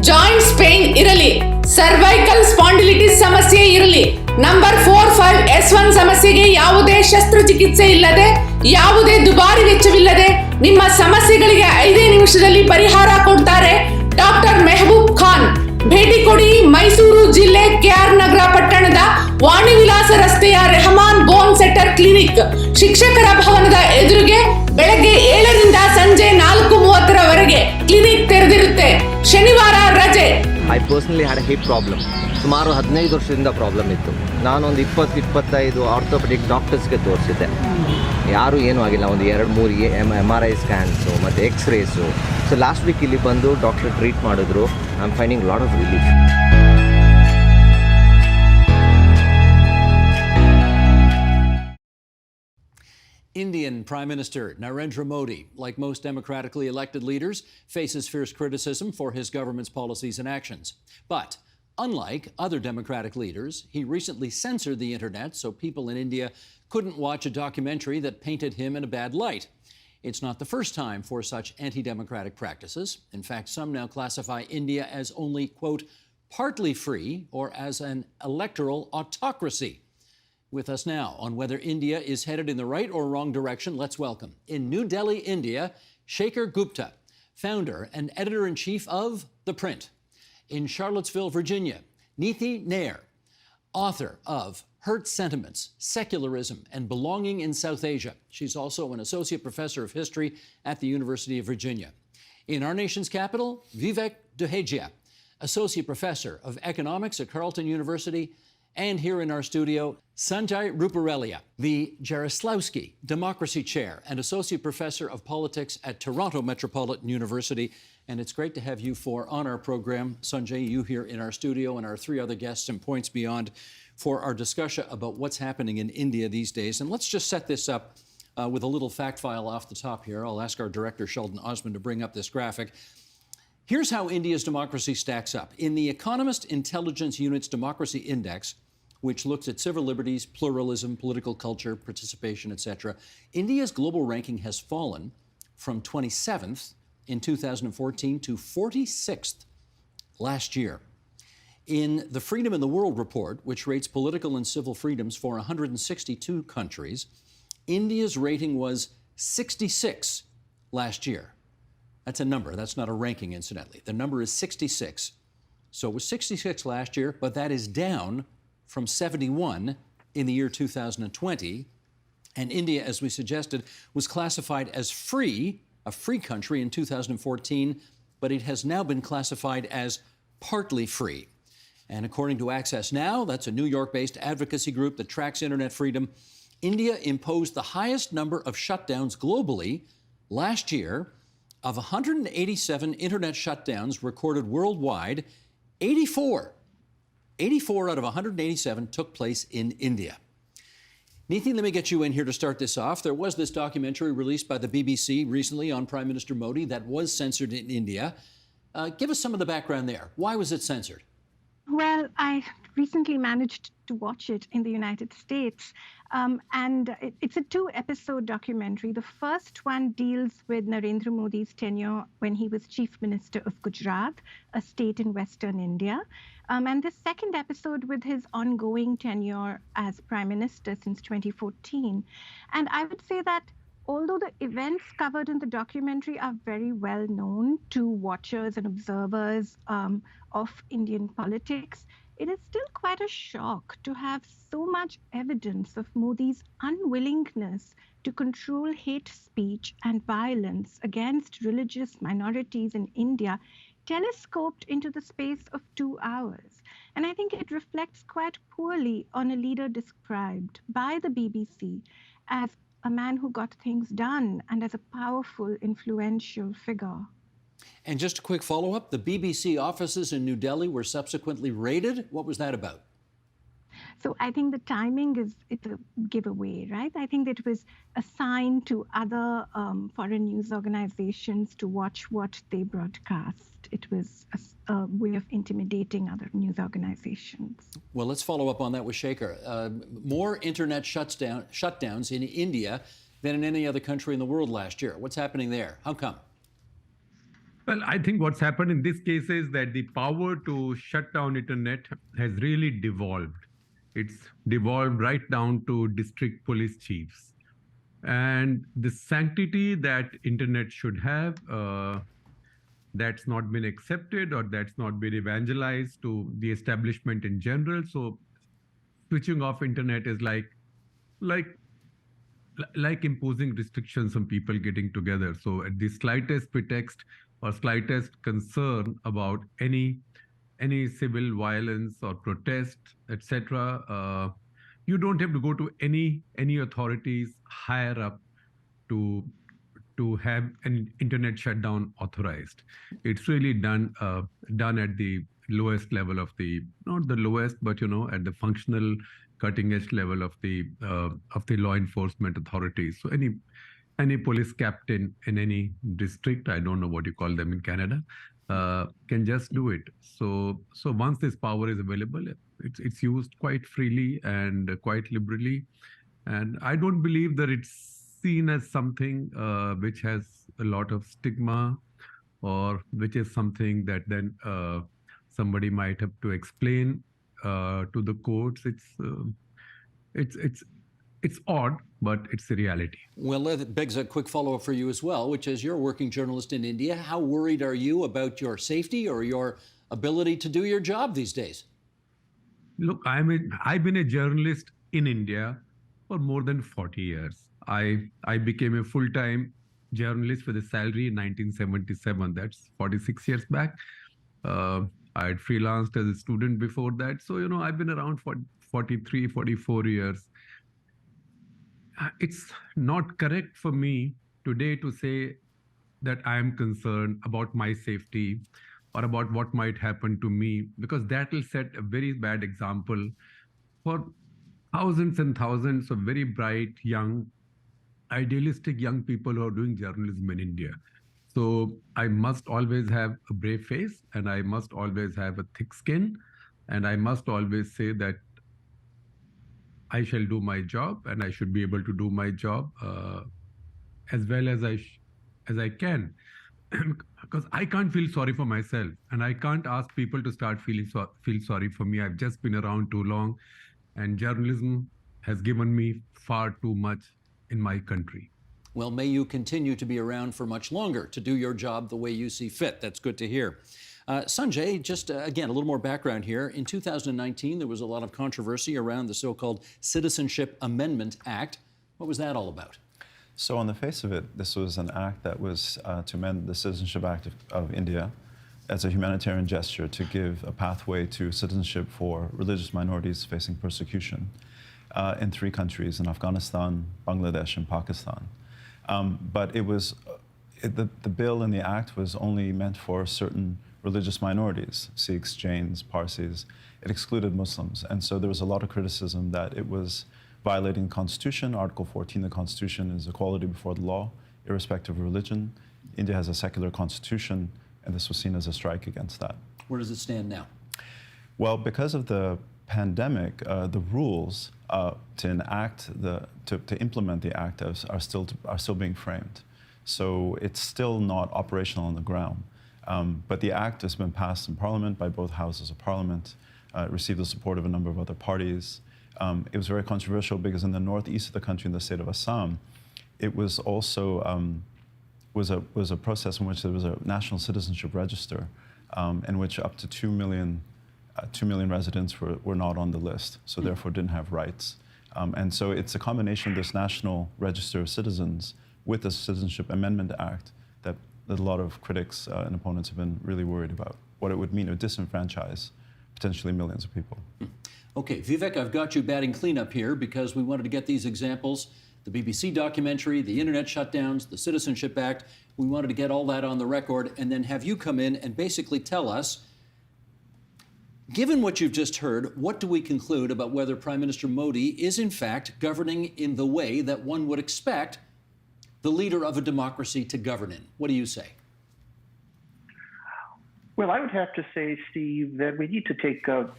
Joints pain ಇರಲಿ, cervical spondylitis ಸಮಸ್ಯೆ ಇರಲಿ, ನಂಬರ್ 45S1 ಸಮಸ್ಯೆಗೆ ಯಾವುದೇ ಶಸ್ತ್ರಚಿಕಿತ್ಸೆ ಇಲ್ಲದೆ, ಯಾವುದೇ ದುಬಾರಿ ವೆಚ್ಚವಿಲ್ಲದೆ ನಿಮ್ಮ ಸಮಸ್ಯೆಗಳಿಗೆ 5 ನಿಮಿಷದಲ್ಲಿ ಪರಿಹಾರ ಕೊಡ್ತಾರೆ ಡಾಕ್ಟರ್ ಮೆಹಬೂಬ್ ಖಾನ್. ಭೇಟಿ ಕೊಡಿ ಮೈಸೂರು ಜಿಲ್ಲೆ ಕೆಆರ್ ನಗರ ಪಟ್ಟಣದ ವಾಣಿ ವಿಲಾಸ ರಸ್ತೆಯ ರೆಹಮಾನ್ ಬೋನ್ ಸೆಟ್ಟರ್ ಕ್ಲಿನಿಕ್, ಶಿಕ್ಷಕರ ಭವನದ ಎದುರಿಗೆ ಬೆಳಗ್ಗೆ 7 ರಿಂದ ಸಂಜೆ 4:30 ಕ್ಲಿನಿಕ್ ತೆರೆದಿರುತ್ತೆ. ಶನಿವಾರ ರಜೆ. I personally had A hip problem. ಸುಮಾರು 15 ವರ್ಷದಿಂದ ಪ್ರಾಬ್ಲಮ್ ಇತ್ತು. ನಾನೊಂದು 20-25 ಆರ್ಥೋಪೆಡಿಕ್ ಡಾಕ್ಟರ್ಸ್ಗೆ ತೋರಿಸಿದ್ದೆ. ಯಾರೂ ಏನೂ ಆಗಿಲ್ಲ. ಒಂದು 2-3 MRI ಸ್ಕ್ಯಾನ್ಸು ಮತ್ತು ಎಕ್ಸ್ರೇಸು. ಸೊ ಲಾಸ್ಟ್ ವೀಕ್ ಇಲ್ಲಿ ಬಂದು ಡಾಕ್ಟರ್ ಟ್ರೀಟ್ ಮಾಡಿದ್ರು. I am finding lot of relief. Indian Prime Minister Narendra Modi, like most democratically elected leaders, faces fierce criticism for his government's policies and actions. But unlike other democratic leaders, he recently censored the internet so people in India couldn't watch a documentary that painted him in a bad light. It's not the first time for such anti-democratic practices. In fact, some now classify India as only, quote, partly free or as an electoral autocracy. With us now on whether India is headed in the right or wrong direction, let's welcome, in New Delhi, India, Shekhar Gupta, founder and editor-in-chief of The Print. In Charlottesville, Virginia, Neethi Nair, author of Hurt Sentiments, Secularism and Belonging in South Asia. She's also an associate professor of history at the University of Virginia. In our nation's capital, Vivek Duhejia, associate professor of economics at Carleton University. And here in our studio, Sanjay Ruparelia, the Jarislowsky Democracy Chair and Associate Professor of Politics at Toronto Metropolitan University. And it's great to have you four on our program. Sanjay, you here in our studio, and our 3 other guests and points beyond for our discussion about what's happening in India these days. And let's just set this up with a little fact file off the top here. I'll ask our director, Sheldon Osmond, to bring up this graphic. Here's how India's democracy stacks up. In the Economist Intelligence Unit's Democracy Index, which looks at civil liberties, pluralism, political culture, participation, etc., India's global ranking has fallen from 27th in 2014 to 46th last year. In the Freedom in the World report, which rates political and civil freedoms for 162 countries, India's rating was 66 last year. That's a number. That's not a ranking, incidentally. The number is 66. So it was 66 last year, but that is down from 71 in the year 2020. And India, as we suggested, was classified as free, a free country in 2014, but it has now been classified as partly free. And according to Access Now, that's a New York-based advocacy group that tracks internet freedom, India imposed the highest number of shutdowns globally last year. Of 187 internet shutdowns recorded worldwide, 84 out of 187 took place in India. Neethi, let me get you in here to start this off. There was this documentary released by the BBC recently on Prime Minister Modi that was censored in India. Give us some of the background there. Why was it censored? Well, I recently managed to watch it in the United States. And it's a 2-episode documentary. The first one deals with Narendra Modi's tenure when he was Chief Minister of Gujarat, a state in Western India. And the second episode with his ongoing tenure as Prime Minister since 2014. And I would say that although the events covered in the documentary are very well known to watchers and observers of Indian politics, it is still quite a shock to have so much evidence of Modi's unwillingness to control hate speech and violence against religious minorities in India telescoped into the space of 2 hours. And I think it reflects quite poorly on a leader described by the BBC as a man who got things done and as a powerful, influential figure. And just a quick follow-up, the BBC offices in New Delhi were subsequently raided. What was that about? So I think the timing it's a giveaway, right? I think it was assigned to other foreign news organizations to watch what they broadcast. It was a way of intimidating other news organizations. Well, let's follow up on that with Shekhar. More internet shutdowns in India than in any other country in the world last year. What's happening there? How come? Well, I think what's happened in this case is that the power to shut down internet has really devolved. It's devolved right down to district police chiefs. And the sanctity that internet should have, that's not been accepted or that's not been evangelized to the establishment in general. So switching off internet is like imposing restrictions on people getting together. So at the slightest pretext or slightest concern about any civil violence or protest, etc., you don't have to go to any authorities higher up to have an internet shutdown authorized. It's really done at the lowest level of the, not the lowest, but at the functional cutting edge level of the law enforcement authorities. So any police captain in any district, I don't know what you call them in Canada, can just do it. So once this power is available, it's used quite freely and quite liberally. And I don't believe that it's seen as something which has a lot of stigma, or which is something that then somebody might have to explain to the courts. It's odd, but it's the reality. Well, that begs a quick follow-up for you as well, which is you're a working journalist in India. How worried are you about your safety or your ability to do your job these days? Look, I've been a journalist in India for more than 40 years. I became a full-time journalist with a salary in 1977. That's 46 years back. I had freelanced as a student before that. So, I've been around for 43, 44 years. It's not correct for me today to say that I am concerned about my safety or about what might happen to me, because that will set a very bad example for thousands and thousands of very bright, young, idealistic young people who are doing journalism in India. So I must always have a brave face, and I must always have a thick skin, and I must always say that I shall do my job, and I should be able to do my job as well as I can, because I can't feel sorry for myself, and I can't ask people to start feel sorry for me. I've just been around too long, and journalism has given me far too much in my country. Well, may you continue to be around for much longer to do your job the way you see fit. That's good to hear. Sanjay, just again, a little more background here. In 2019, there was a lot of controversy around the so-called Citizenship Amendment Act. What was that all about? So on the face of it, this was an act that was to amend the Citizenship Act of India as a humanitarian gesture to give a pathway to citizenship for religious minorities facing persecution in 3 countries, in Afghanistan, Bangladesh, and Pakistan. But it was, the bill and the act was only meant for certain religious minorities, Sikhs, Jains, Parsis. It excluded Muslims. And so there was a lot of criticism that it was violating the Constitution. Article 14 of the Constitution is equality before the law, irrespective of religion. India has a secular constitution, and this was seen as a strike against that. Where does it stand now? Well, because of the pandemic, the rules to implement the act are still being framed. So it's still not operational on the ground. But the act has been passed in Parliament by both houses of Parliament. It received the support of a number of other parties. It was very controversial because in the northeast of the country, in the state of Assam, it was also was a process in which there was a national citizenship register, in which up to 2 million residents were not on the list, so therefore didn't have rights. And so it's a combination of this National Register of Citizens with the Citizenship Amendment Act that a lot of critics and opponents have been really worried about, what it would mean to disenfranchise potentially millions of people. Okay, Vivek, I've got you batting cleanup here because we wanted to get these examples, the BBC documentary, the internet shutdowns, the Citizenship Act. We wanted to get all that on the record and then have you come in and basically tell us, given what you've just heard, what do we conclude about whether Prime Minister Modi is in fact governing in the way that one would expect the leader of a democracy to govern in? What do you say? Well, I would have to say, Steve, that we need to take a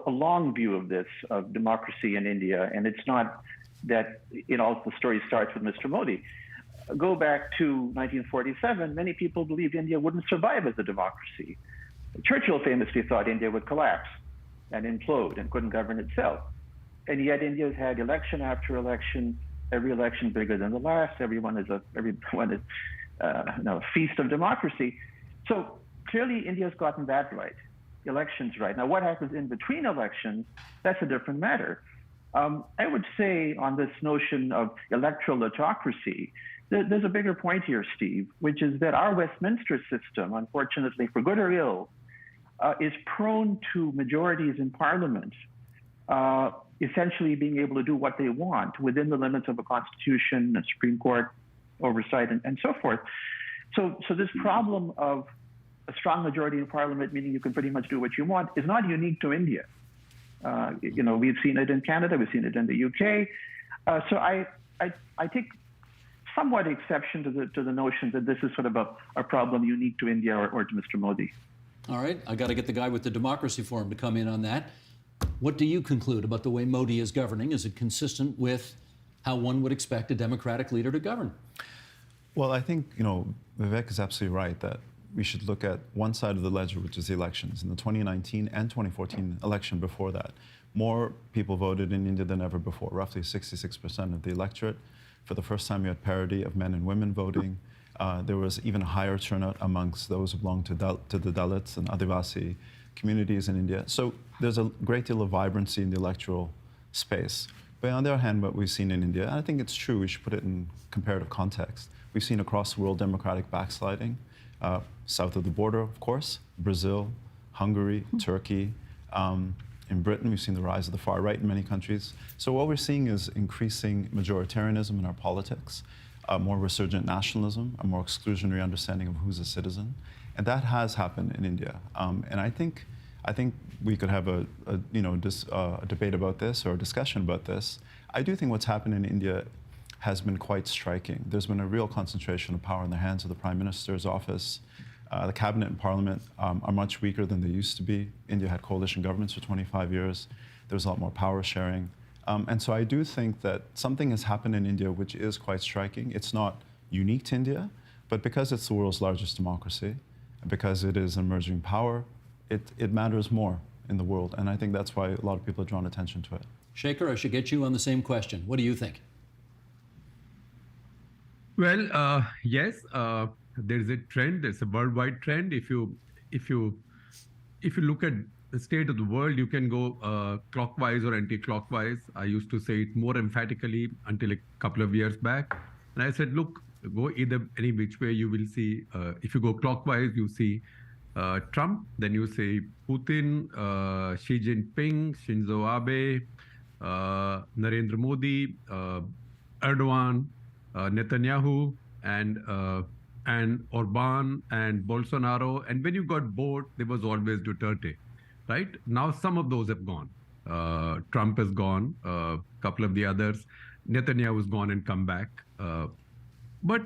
long view of this, of democracy in India. And it's not that, the story starts with Mr. Modi. go back to 1947, many people believed India wouldn't survive as a democracy. Churchill famously thought India would collapse and implode and couldn't govern itself. And yet India has had election after election, every election bigger than the last. Everyone is a feast of democracy. So clearly India's gotten that right, elections right. Now what happens in between elections, that's a different matter. I would say on this notion of electoral autocracy, there's a bigger point here, Steve, which is that our Westminster system, unfortunately, for good or ill, is prone to majorities in Parliament essentially being able to do what they want within the limits of a constitution, a Supreme Court oversight, and so forth. So this problem of a strong majority in Parliament, meaning you can pretty much do what you want, is not unique to India. We've seen it in Canada, we've seen it in the UK. So I take somewhat exception to the notion that this is sort of a problem unique to India or to Mr. Modi. All right, I got to get the guy with the Democracy Forum to come in on that. What do you conclude about the way Modi is governing? Is it consistent with how one would expect a democratic leader to govern? Well, I think, Vivek is absolutely right that we should look at one side of the ledger, which is the elections. In the 2019 and 2014 election before that, more people voted in India than ever before, roughly 66% of the electorate. For the first time, you had parity of men and women voting. There was even a higher turnout amongst those who belonged to the Dalits and Adivasi communities in India. So there's a great deal of vibrancy in the electoral space. But on the other hand, what we've seen in India, and I think it's true, we should put it in comparative context, we've seen across the world democratic backsliding, south of the border, of course, Brazil, Hungary, Turkey. In Britain, we've seen the rise of the far right in many countries. So what we're seeing is increasing majoritarianism in our politics, more resurgent nationalism, a more exclusionary understanding of who's a citizen. And that has happened in India. And I think we could have a debate about this or a discussion about this. I do think what's happened in India has been quite striking. There's been a real concentration of power in the hands of the Prime Minister's office. The cabinet and parliament are much weaker than they used to be. India had coalition governments for 25 years. There's a lot more power sharing. And so I do think that something has happened in India which is quite striking. It's not unique to India, but because it's the world's largest democracy, because it is an emerging power, it matters more in the world. And I think that's why a lot of people are drawn attention to it. Shaker, I should get you on the same question. What do you think? Well, yes, there's a trend. There's a worldwide trend. If you look at the state of the world, you can go clockwise or anti-clockwise. I used to say it more emphatically until a couple of years back, and I said, look, go either any which way. You will see. If you go clockwise, you see Trump. Then you see Putin, Xi Jinping, Shinzo Abe, Narendra Modi, Erdogan, Netanyahu, and Orban and Bolsonaro. And when you got bored, there was always Duterte, right? Now some of those have gone. Trump has gone, a couple of the others. Netanyahu has gone and come back. But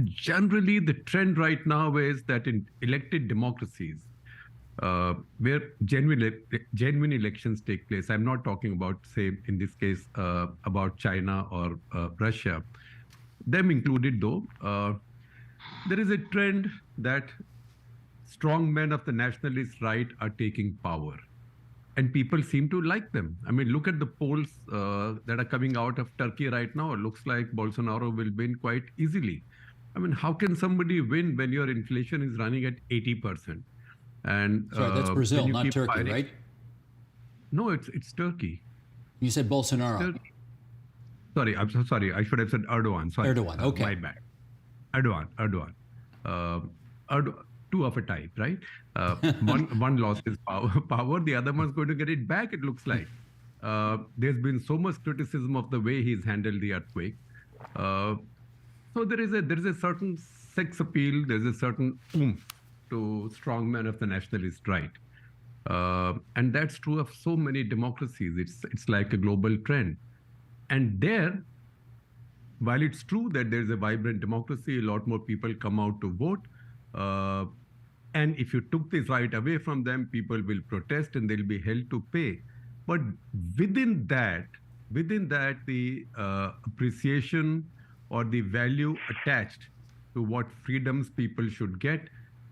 generally, the trend right now is that in elected democracies, where genuine elections take place, I'm not talking about, say, in this case, about China or Russia, them included though, there is a trend that strong men of the nationalist right are taking power. And people seem to like them. I mean, look at the polls that are coming out of Turkey right now. It looks like Bolsonaro will win quite easily. I mean, how can somebody win when your inflation is running at 80%? And Sorry, that's Brazil, not Turkey, right? No, it's Turkey. You said Bolsonaro. Turkey. Sorry, I'm so sorry. I should have said Erdogan. Sorry. Erdogan, okay. My bad. Erdogan. Two of a type, right? One lost his power. The other one's going to get it back, it looks like. There's been so much criticism of the way he's handled the earthquake. So there is a certain sex appeal. There's a certain oomph to strong men of the nationalist right. And that's true of so many democracies. It's like a global trend. And there, while it's true that there's a vibrant democracy, a lot more people come out to vote. And if you took this right away from them, people will protest and they'll be held to pay. But within that, the appreciation or the value attached to what freedoms people should get.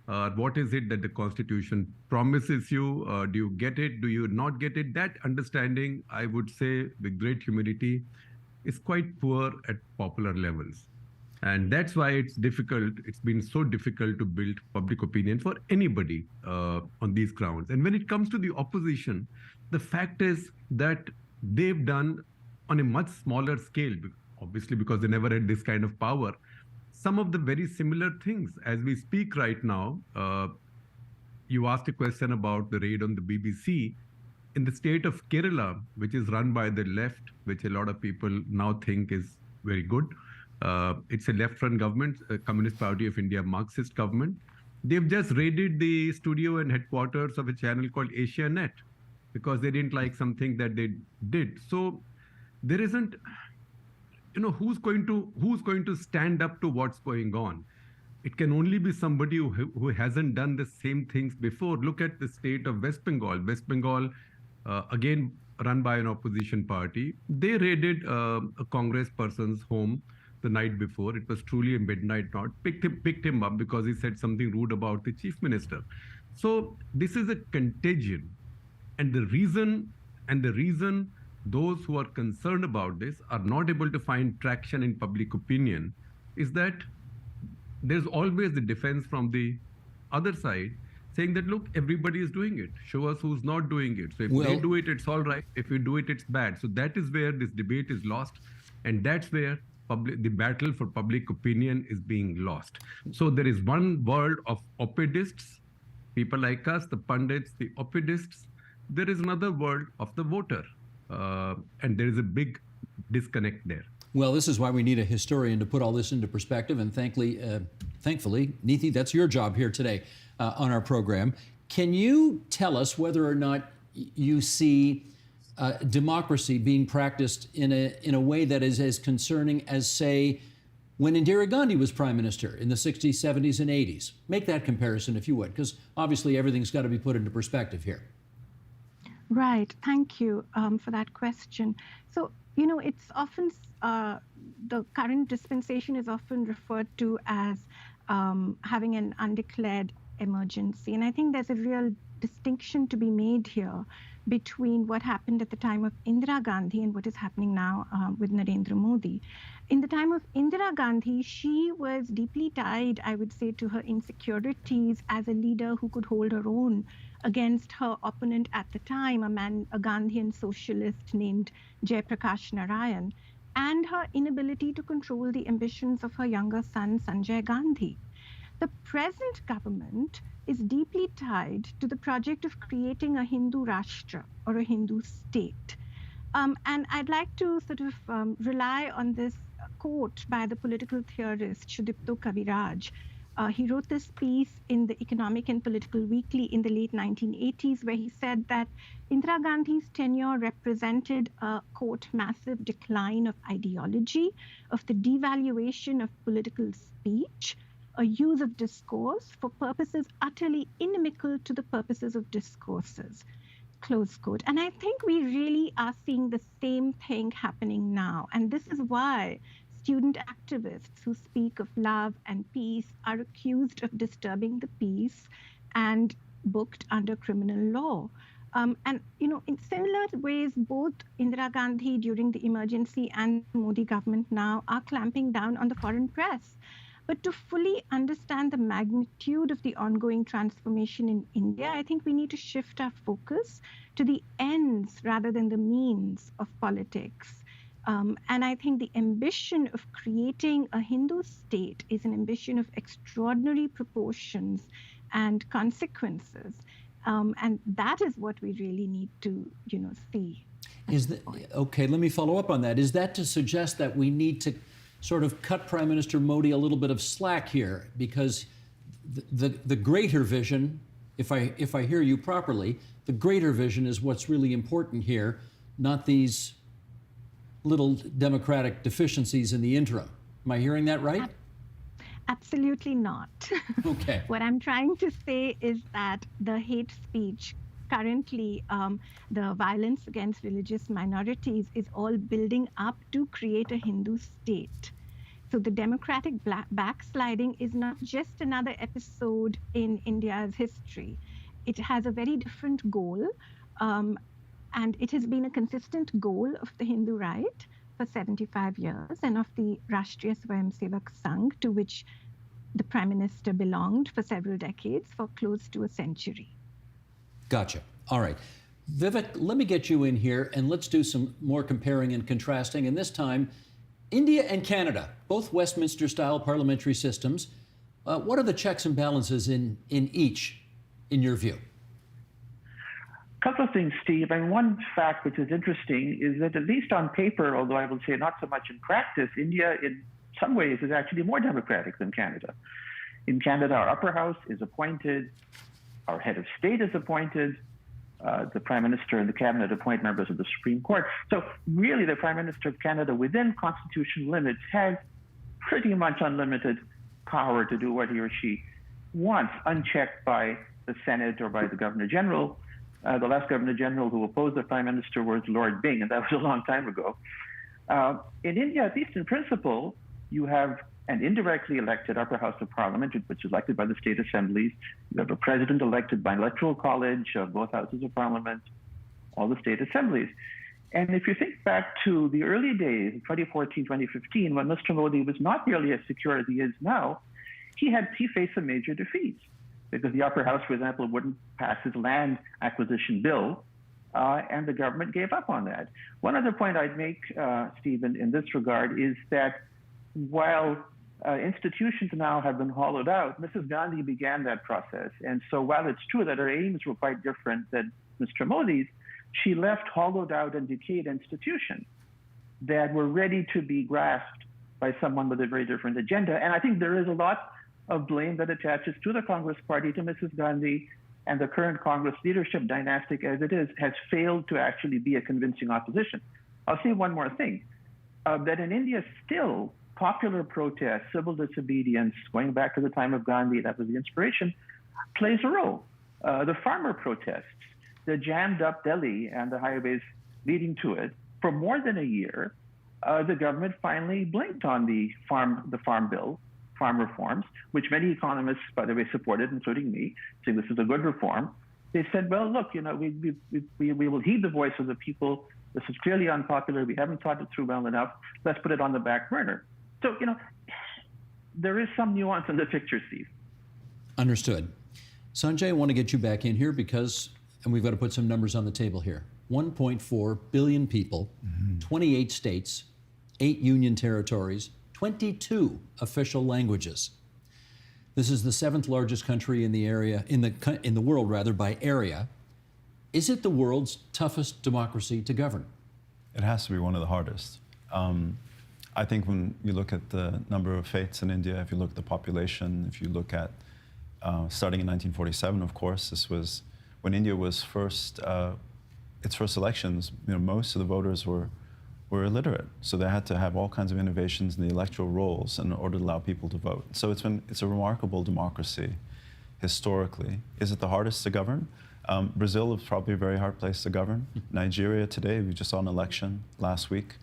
What is it that the Constitution promises you? Do you get it? Do you not get it? That understanding, I would say, with great humility, is quite poor at popular levels. And that's why it's difficult. It's been so difficult to build public opinion for anybody on these grounds. And when it comes to the opposition, the fact is that they've done on a much smaller scale, obviously because they never had this kind of power, some of the very similar things. As we speak right now, you asked a question about the raid on the BBC. In the state of Kerala, which is run by the left, which a lot of people now think is very good, it's a left-run government, a Communist Party of India Marxist government. They've just raided the studio and headquarters of a channel called Asianet because they didn't like something that they did. So there isn't, who's going to stand up to what's going on? It can only be somebody who hasn't done the same things before. Look at the state of West Bengal. West Bengal, again, run by an opposition party. They raided a Congress person's home the night before. It was truly a midnight knot. Picked him up because he said something rude about the chief minister. So this is a contagion. And the reason those who are concerned about this are not able to find traction in public opinion is that there's always the defense from the other side saying that, look, everybody is doing it. Show us who's not doing it. So if they do it, it's all right. If we do it, it's bad. So that is where this debate is lost. And that's where the battle for public opinion is being lost. So there is one world of opidists, people like us, the pundits, the opidists. There is another world of the voter. And there is a big disconnect there. Well, this is why we need a historian to put all this into perspective. And thankfully, Neethi, that's your job here today on our program. Can you tell us whether or not you see democracy being practiced in a way that is as concerning as, say, when Indira Gandhi was prime minister in the 60s, 70s, and 80s? Make that comparison, if you would, because obviously everything's got to be put into perspective here. Right. Thank you for that question. So, it's often the current dispensation is often referred to as having an undeclared emergency. And I think there's a real distinction to be made here between what happened at the time of Indira Gandhi and what is happening now with Narendra Modi. In the time of Indira Gandhi, she was deeply tied, I would say, to her insecurities as a leader who could hold her own against her opponent at the time, a Gandhian socialist named Jayaprakash Narayan, and her inability to control the ambitions of her younger son, Sanjay Gandhi. The present government is deeply tied to the project of creating a Hindu Rashtra, or a Hindu state. And I'd like to sort of rely on this quote by the political theorist Sudipto Kaviraj. He wrote this piece in the Economic and Political Weekly in the late 1980s, where he said that Indira Gandhi's tenure represented a, quote, massive decline of ideology, of the devaluation of political speech, a use of discourse for purposes utterly inimical to the purposes of discourses, close quote. And I think we really are seeing the same thing happening now. And this is why student activists who speak of love and peace are accused of disturbing the peace and booked under criminal law. And, in similar ways, both Indira Gandhi during the emergency and Modi government now are clamping down on the foreign press. But to fully understand the magnitude of the ongoing transformation in India, I think we need to shift our focus to the ends rather than the means of politics. And I think the ambition of creating a Hindu state is an ambition of extraordinary proportions and consequences. And that is what we really need to, see. Okay, let me follow up on that. Is that to suggest that we need to sort of cut Prime Minister Modi a little bit of slack here, because the greater vision, if I hear you properly, the greater vision is what's really important here, not these little democratic deficiencies in the interim. Am I hearing that right? Absolutely not. Okay. What I'm trying to say is that the hate speech currently, the violence against religious minorities is all building up to create a Hindu state. So the democratic backsliding is not just another episode in India's history. It has a very different goal, and it has been a consistent goal of the Hindu right for 75 years and of the Rashtriya Swayamsevak Sangh, to which the Prime Minister belonged for several decades, for close to a century. Gotcha. All right. Vivek, let me get you in here and let's do some more comparing and contrasting. And this time, India and Canada, both Westminster-style parliamentary systems. What are the checks and balances in each, in your view? A couple of things, Steve. And one fact which is interesting is that, at least on paper, although I will say not so much in practice, India in some ways is actually more democratic than Canada. In Canada, our upper house is appointed, our head of state is appointed, the Prime Minister and the Cabinet appoint members of the Supreme Court. So really, the Prime Minister of Canada, within constitutional limits, has pretty much unlimited power to do what he or she wants, unchecked by the Senate or by the Governor General. The last Governor General who opposed the Prime Minister was Lord Byng, and that was a long time ago. In India, at least in principle, you have an indirectly elected upper house of parliament, which is elected by the state assemblies. You have a president elected by electoral college of both houses of parliament, all the state assemblies. And if you think back to the early days, 2014, 2015, when Mr. Modi was not nearly as secure as he is now, he faced some major defeats, because the upper house, for example, wouldn't pass his land acquisition bill, and the government gave up on that. One other point I'd make, Stephen, in this regard is that while institutions now have been hollowed out, Mrs. Gandhi began that process. And so while it's true that her aims were quite different than Mr. Modi's, she left hollowed out and decayed institutions that were ready to be grasped by someone with a very different agenda. And I think there is a lot of blame that attaches to the Congress Party, to Mrs. Gandhi, and the current Congress leadership, dynastic as it is, has failed to actually be a convincing opposition. I'll say one more thing, that in India still, popular protest, civil disobedience, going back to the time of Gandhi, that was the inspiration, plays a role. The farmer protests that jammed up Delhi and the highways leading to it for more than a year, the government finally blinked on the farm bill, farm reforms, which many economists, by the way, supported, including me, saying this is a good reform. They said, well, look, we will heed the voice of the people. This is clearly unpopular. We haven't thought it through well enough. Let's put it on the back burner. So, there is some nuance in the picture, Steve. Understood. Sanjay, I want to get you back in here because, and we've got to put some numbers on the table here. 1.4 billion people, 28 states, 8 union territories, 22 official languages. This is the 7th largest country in the area, in the world rather, by area. Is it the world's toughest democracy to govern? It has to be one of the hardest. I think when you look at the number of faiths in India, if you look at the population, if you look at starting in 1947, of course, this was when India was its first elections. Most of the voters were illiterate, so they had to have all kinds of innovations in the electoral rolls in order to allow people to vote. So it's a remarkable democracy historically. Is it the hardest to govern? Brazil is probably a very hard place to govern. Nigeria today, we just saw an election last week,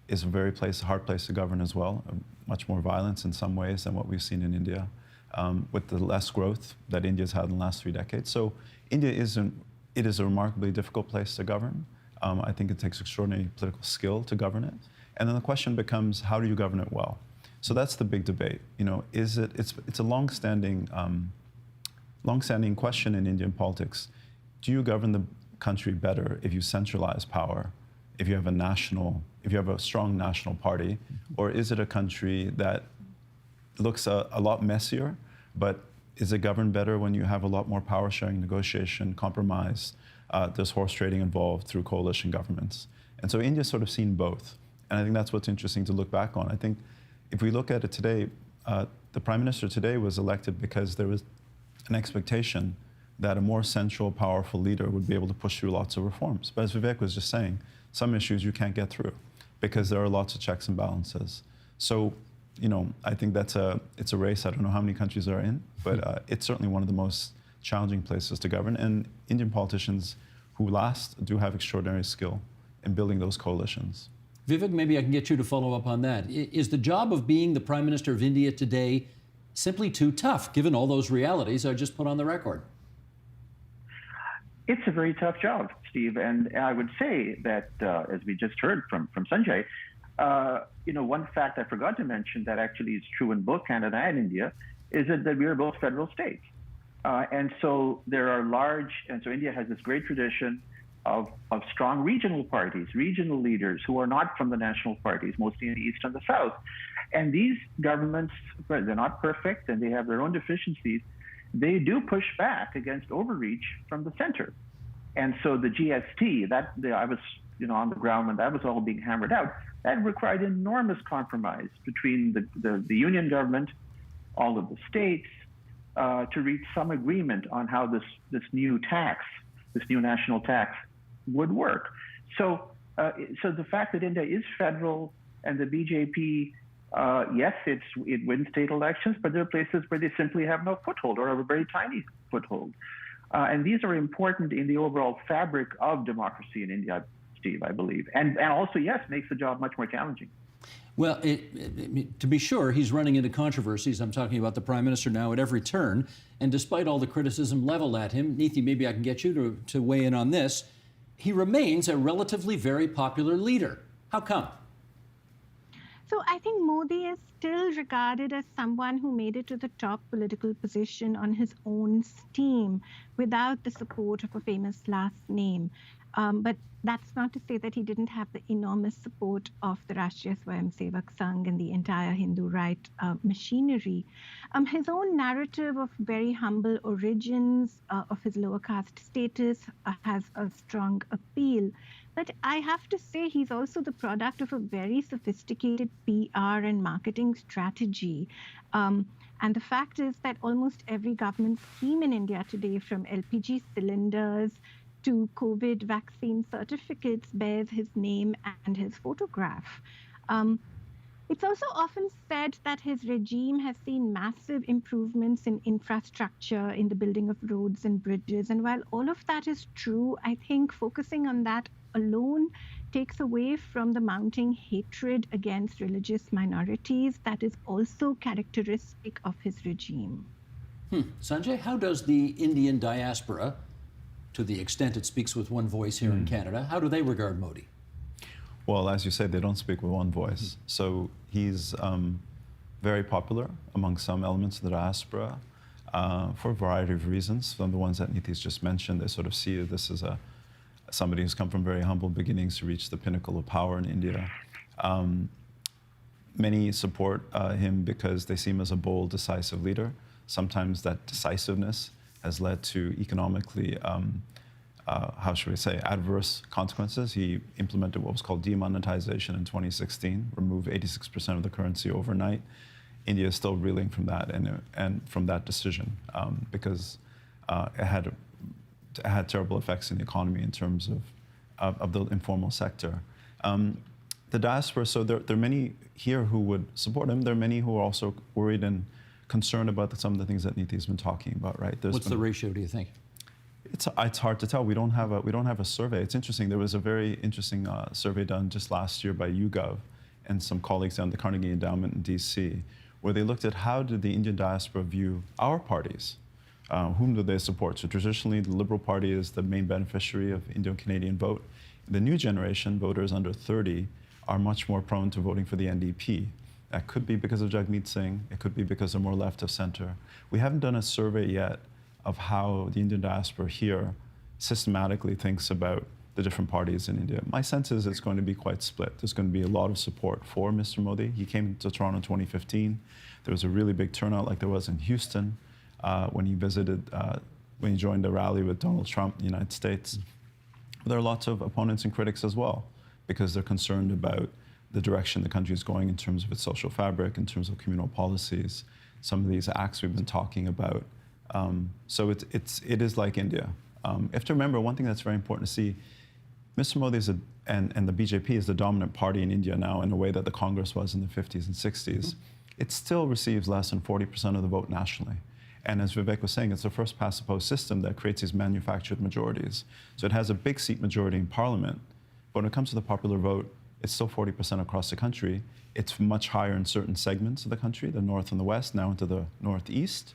is a hard place to govern as well. Much more violence in some ways than what we've seen in India, with the less growth that India's had in the last 3 decades. So India is a remarkably difficult place to govern. I think it takes extraordinary political skill to govern it. And then the question becomes, how do you govern it well? So that's the big debate. It's a long-standing question in Indian politics. Do you govern the country better if you centralize power, if you have a strong national party, or is it a country that looks a lot messier, but is it governed better when you have a lot more power sharing, negotiation, compromise? There's horse trading involved through coalition governments. And so India's sort of seen both. And I think that's what's interesting to look back on. I think if we look at it today, the Prime Minister today was elected because there was an expectation that a more central, powerful leader would be able to push through lots of reforms. But as Vivek was just saying, some issues you can't get through because there are lots of checks and balances. So, I think it's a race I don't know how many countries are in, but it's certainly one of the most challenging places to govern. And Indian politicians who last do have extraordinary skill in building those coalitions. Vivek, maybe I can get you to follow up on that. Is the job of being the Prime Minister of India today simply too tough, given all those realities I just put on the record? It's a very tough job, Steve, and I would say that, as we just heard from Sanjay, one fact I forgot to mention that actually is true in both Canada and India is that we are both federal states. And so there are so India has this great tradition of strong regional parties, regional leaders who are not from the national parties, mostly in the East and the South. And these governments, they're not perfect and they have their own deficiencies. They do push back against overreach from the center. And so the GST, I was on the ground when that was all being hammered out, that required enormous compromise between the union government, all of the states, to reach some agreement on how this new national tax would work. So the fact that India is federal and the BJP, yes, it wins state elections, but there are places where they simply have no foothold or have a very tiny foothold. And these are important in the overall fabric of democracy in India, Steve, I believe. And also, yes, makes the job much more challenging. Well, to be sure, he's running into controversies. I'm talking about the Prime Minister now at every turn. And despite all the criticism leveled at him, Neethi, maybe I can get you to weigh in on this. He remains a relatively very popular leader. How come? So I think Modi is still regarded as someone who made it to the top political position on his own steam without the support of a famous last name. But that's not to say that he didn't have the enormous support of the Rashtriya Swayamsevak Sangh and the entire Hindu right machinery. His own narrative of very humble origins, of his lower caste status, has a strong appeal. But I have to say he's also the product of a very sophisticated PR and marketing strategy. And the fact is that almost every government scheme in India today, from LPG cylinders to COVID vaccine certificates, bears his name and his photograph. It's also often said that his regime has seen massive improvements in infrastructure, in the building of roads and bridges. And while all of that is true, I think focusing on that alone takes away from the mounting hatred against religious minorities that is also characteristic of his regime. Sanjay, how does the Indian diaspora, to the extent it speaks with one voice here in Canada, how do they regard Modi? Well, as you say, they don't speak with one voice. So he's very popular among some elements of the diaspora for a variety of reasons. Some of the ones that Neethi's just mentioned, they sort of see this as somebody who's come from very humble beginnings to reach the pinnacle of power in India. Many support him because they see him as a bold, decisive leader. Sometimes that decisiveness has led to economically, how should we say, adverse consequences. He implemented what was called demonetization in 2016, removed 86% of the currency overnight. India is still reeling from that and from that decision because it had terrible effects in the economy in terms of the informal sector. The diaspora, so there are many here who would support him. There are many who are also worried and concerned about some of the things that Neethi's been talking about, right? What's the ratio, do you think? It's hard to tell. We don't have a survey. It's interesting. There was a very interesting survey done just last year by YouGov and some colleagues down at the Carnegie Endowment in DC, where they looked at how did the Indian diaspora view our parties. Whom do they support? So traditionally, the Liberal Party is the main beneficiary of Indo-Canadian vote. The new generation, voters under 30, are much more prone to voting for the NDP. That could be because of Jagmeet Singh. It could be because they're more left of center. We haven't done a survey yet of how the Indian diaspora here systematically thinks about the different parties in India. My sense is it's going to be quite split. There's going to be a lot of support for Mr. Modi. He came to Toronto in 2015. There was a really big turnout like there was in Houston when he joined a rally with Donald Trump in the United States. There are lots of opponents and critics as well because they're concerned about the direction the country is going in terms of its social fabric, in terms of communal policies, some of these acts we've been talking about. So it is like India. You have to remember one thing that's very important to see. Mr. Modi and the BJP is the dominant party in India now in a way that the Congress was in the 50s and 60s. It still receives less than 40% of the vote nationally. And as Vivek was saying, it's the first past the post system that creates these manufactured majorities. So it has a big seat majority in parliament, but when it comes to the popular vote, it's still 40% across the country. It's much higher in certain segments of the country, the north and the west, now into the northeast.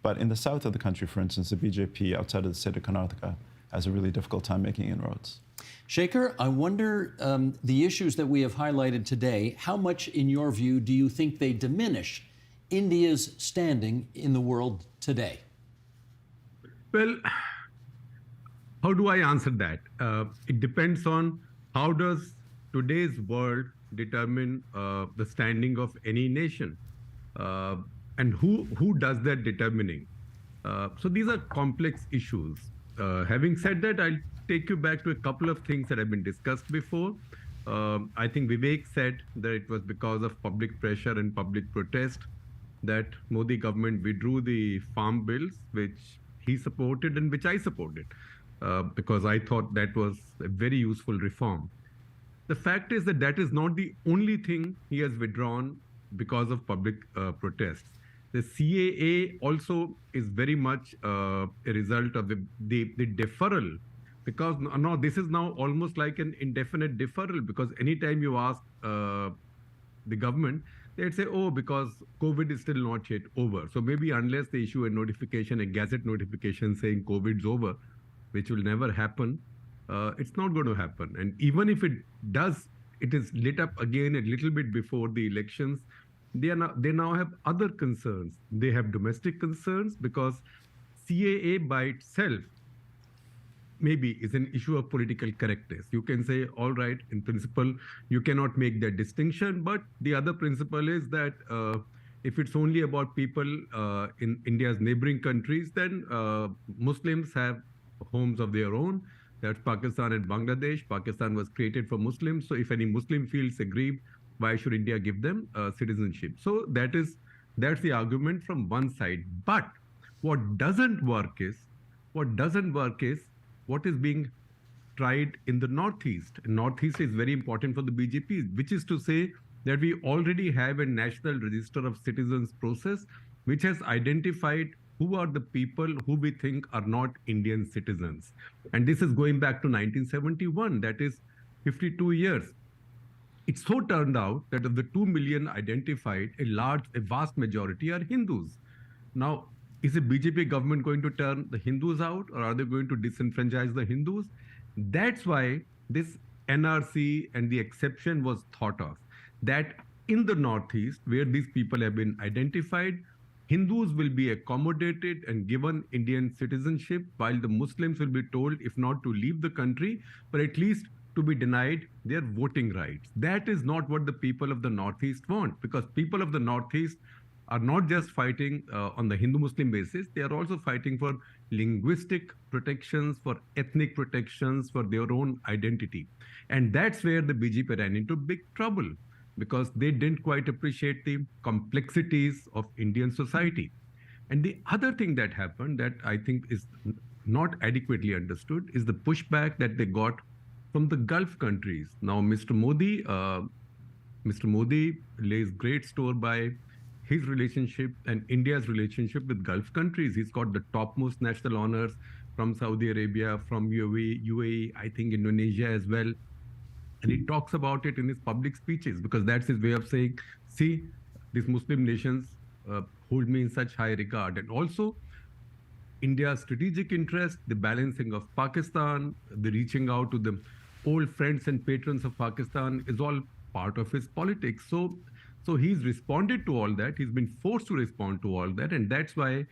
But in the south of the country, for instance, the BJP outside of the state of Karnataka has a really difficult time making inroads. Shaker, I wonder the issues that we have highlighted today, how much, in your view, do you think they diminish India's standing in the world today? Well, how do I answer that? It depends on how does today's world determine the standing of any nation, and who does that determining. So these are complex issues. Having said that, I'll take you back to a couple of things that have been discussed before. I think Vivek said that it was because of public pressure and public protest that Modi government withdrew the farm bills, which he supported and which I supported, because I thought that was a very useful reform. The fact is that that is not the only thing he has withdrawn because of public protests. The CAA also is very much a result of the deferral, because now this is now almost like an indefinite deferral, because anytime you ask the government, they'd say, oh, because COVID is still not yet over. So maybe unless they issue a notification, a gazette notification saying COVID's over, which will never happen, it's not going to happen. And even if it does, it is lit up again a little bit before the elections. They now have other concerns. They have domestic concerns, because CAA by itself maybe is an issue of political correctness. You can say, all right, in principle, you cannot make that distinction. But the other principle is that if it's only about people in India's neighboring countries, then Muslims have homes of their own. That's Pakistan and Bangladesh. Pakistan was created for Muslims. So if any Muslim feels aggrieved, why should India give them citizenship? So that's the argument from one side. But what doesn't work is what is being tried in the Northeast. Northeast is very important for the BJP, which is to say that we already have a national register of citizens process, which has identified who are the people who we think are not Indian citizens. And this is going back to 1971, that is 52 years. It so turned out that of the 2 million identified, a vast majority are Hindus. Now, is the BJP government going to turn the Hindus out, or are they going to disenfranchise the Hindus? That's why this NRC and the exception was thought of, that in the Northeast, where these people have been identified, Hindus will be accommodated and given Indian citizenship, while the Muslims will be told, if not to leave the country, but at least to be denied their voting rights. That is not what the people of the Northeast want, because people of the Northeast are not just fighting on the Hindu-Muslim basis, they are also fighting for linguistic protections, for ethnic protections, for their own identity. And that's where the BJP ran into big trouble, because they didn't quite appreciate the complexities of Indian society. And the other thing that happened that I think is not adequately understood is the pushback that they got from the Gulf countries. Now, Mr. Modi lays great store by his relationship and India's relationship with Gulf countries. He's got the topmost national honors from Saudi Arabia, from UAE, I think Indonesia as well. And he talks about it in his public speeches, because that's his way of saying, see, these Muslim nations hold me in such high regard. And also, India's strategic interest, the balancing of Pakistan, the reaching out to the old friends and patrons of Pakistan is all part of his politics. So he's responded to all that. He's been forced to respond to all that. And that's why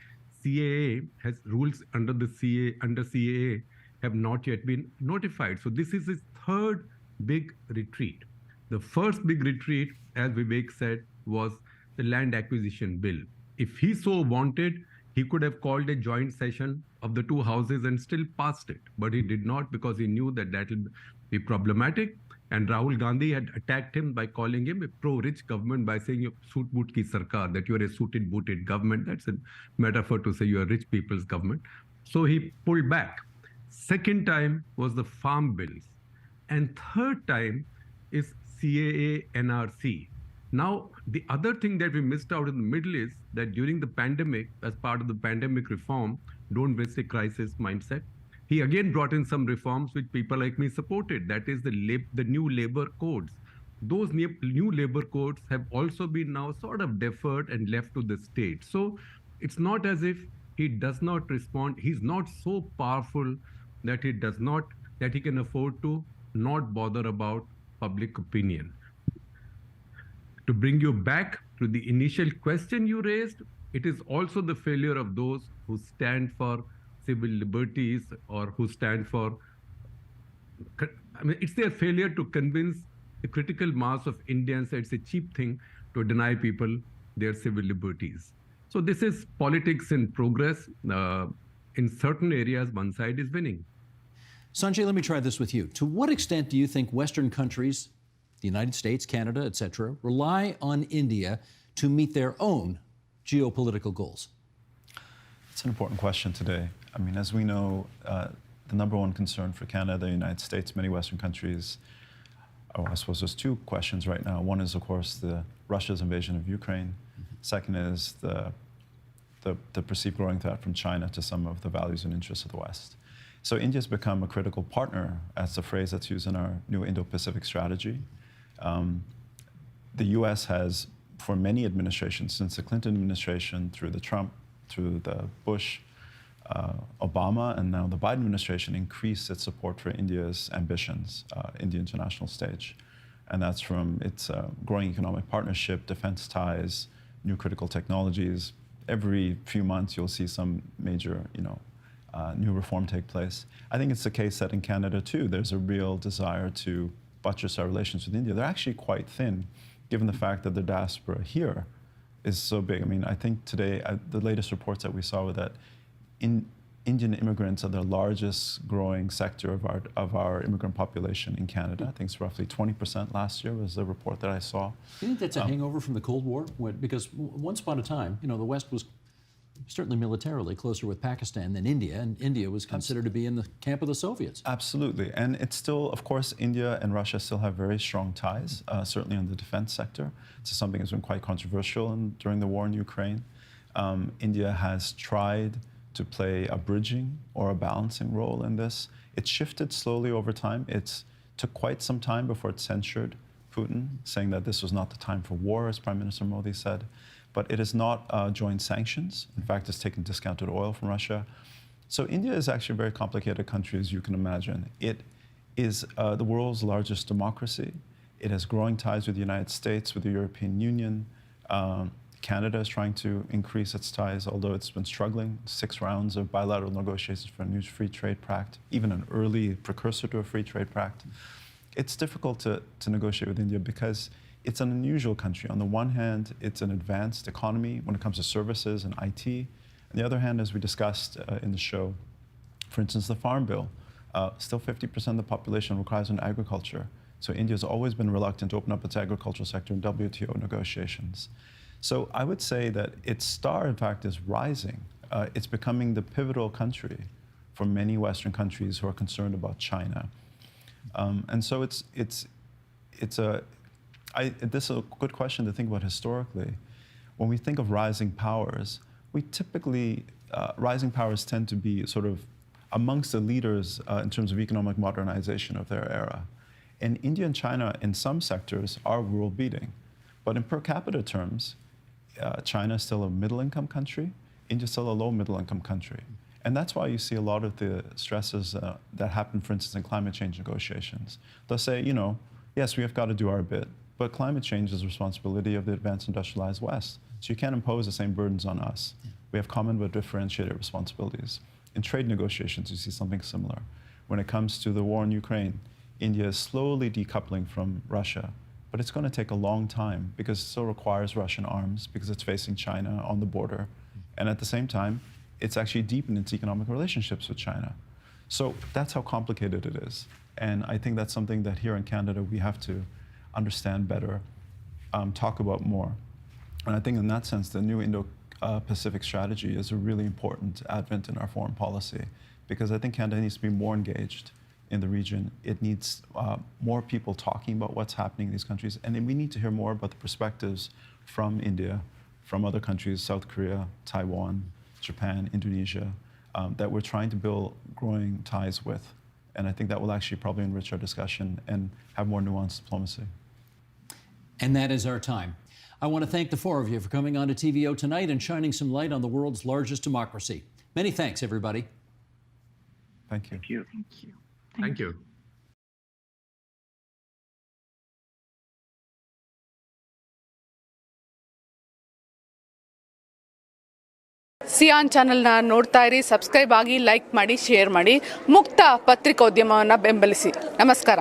CAA has rules under CAA have not yet been notified. So this is his third big retreat. The first big retreat, as Vivek said, was the land acquisition bill. If he so wanted, he could have called a joint session of the two houses and still passed it. But he did not, because he knew that that will be problematic. And Rahul Gandhi had attacked him by calling him a pro-rich government, by saying you suit boot ki sarkar, that you are a suited booted government. That's a metaphor to say you are rich people's government. So he pulled back. Second time was the farm bills. And third time is CAA NRC. Now, the other thing that we missed out in the middle is that during the pandemic, as part of the pandemic reform, don't waste a crisis mindset, he again brought in some reforms which people like me supported. That is the new labor codes. those new labor codes have also been now sort of deferred and left to the state. So it's not as if he does not respond. He's not so powerful that he can afford to not bother about public opinion. To bring you back to the initial question you raised, it is also the failure of those who stand for civil liberties or who stand for, I mean, it's their failure to convince the critical mass of Indians that it's a cheap thing to deny people their civil liberties. So this is politics in progress. In certain areas, one side is winning. Sanjay, let me try this with you. To what extent do you think Western countries, the United States, Canada, et cetera, rely on India to meet their own geopolitical goals? It's an important question today. I mean, as we know, the number one concern for Canada, the United States, many Western countries, I suppose there's two questions right now. One is, of course, Russia's invasion of Ukraine. Second is the perceived growing threat from China to some of the values and interests of the West. So India's become a critical partner, as the phrase that's used in our new Indo-Pacific strategy. The US has, for many administrations, since the Clinton administration, through the Trump, through the Bush, Obama, and now the Biden administration, increased its support for India's ambitions in the international stage. And that's from its growing economic partnership, defense ties, new critical technologies. Every few months, you'll see some major, new reform take place. I think it's the case that in Canada, too, there's a real desire to buttress our relations with India. They're actually quite thin, given the fact that the diaspora here is so big. I mean, I think today, the latest reports that we saw were that Indian immigrants are the largest growing sector of our immigrant population in Canada. I think it's roughly 20% last year was the report that I saw. Do you think that's a hangover from the Cold War? Because once upon a time, the West was certainly militarily closer with Pakistan than India, and India was considered to be in the camp of the Soviets. Absolutely. And it's still, of course, India and Russia still have very strong ties, certainly in the defense sector. It's something that's been quite controversial during the war in Ukraine. India has tried to play a bridging or a balancing role in this. It shifted slowly over time. It took quite some time before it censured Putin, saying that this was not the time for war, as Prime Minister Modi said. But it has not joined sanctions. In fact, it's taken discounted oil from Russia. So India is actually a very complicated country, as you can imagine. It is the world's largest democracy. It has growing ties with the United States, with the European Union. Canada is trying to increase its ties, although it's been struggling. 6 rounds of bilateral negotiations for a new free trade pact, even an early precursor to a free trade pact. It's difficult to negotiate with India because it's an unusual country. On the one hand, it's an advanced economy when it comes to services and IT. On the other hand, as we discussed in the show, for instance, the Farm Bill, still 50% of the population requires on agriculture. So India's always been reluctant to open up its agricultural sector in WTO negotiations. So I would say that its star, in fact, is rising. It's becoming the pivotal country for many Western countries who are concerned about China. And so this is a good question to think about historically. When we think of rising powers, we typically, rising powers tend to be sort of amongst the leaders in terms of economic modernization of their era. And India and China, in some sectors, are world-beating. But in per capita terms, China is still a middle-income country. India is still a low-middle-income country. And that's why you see a lot of the stresses that happen, for instance, in climate change negotiations. They'll say, yes, we have got to do our bit, but climate change is the responsibility of the advanced industrialized West. So you can't impose the same burdens on us. We have common but differentiated responsibilities. In trade negotiations, you see something similar. When it comes to the war in Ukraine, India is slowly decoupling from Russia. But it's going to take a long time because it still requires Russian arms because it's facing China on the border. And at the same time, it's actually deepened its economic relationships with China. So that's how complicated it is. And I think that's something that here in Canada we have to understand better, talk about more. And I think in that sense, the new Indo-Pacific strategy is a really important advent in our foreign policy because I think Canada needs to be more engaged in the region. It needs more people talking about what's happening in these countries. And then we need to hear more about the perspectives from India, from other countries, South Korea, Taiwan, Japan, Indonesia, that we're trying to build growing ties with. And I think that will actually probably enrich our discussion and have more nuanced diplomacy. And that is our time. I want to thank the four of you for coming on to TVO tonight and shining some light on the world's largest democracy. Many thanks, everybody. Thank you. Thank you. Thank you. Thank you. Xi'an ಚಾನೆಲ್ನ ನೋಡ್ತಾ ಇರಿ, subscribe ಆಗಿ, like ಮಾಡಿ, share ಮಾಡಿ, ಮುಕ್ತ ಪತ್ರಿಕೋದ್ಯಮವನ್ನು ಬೆಂಬಲಿಸಿ. ನಮಸ್ಕಾರ.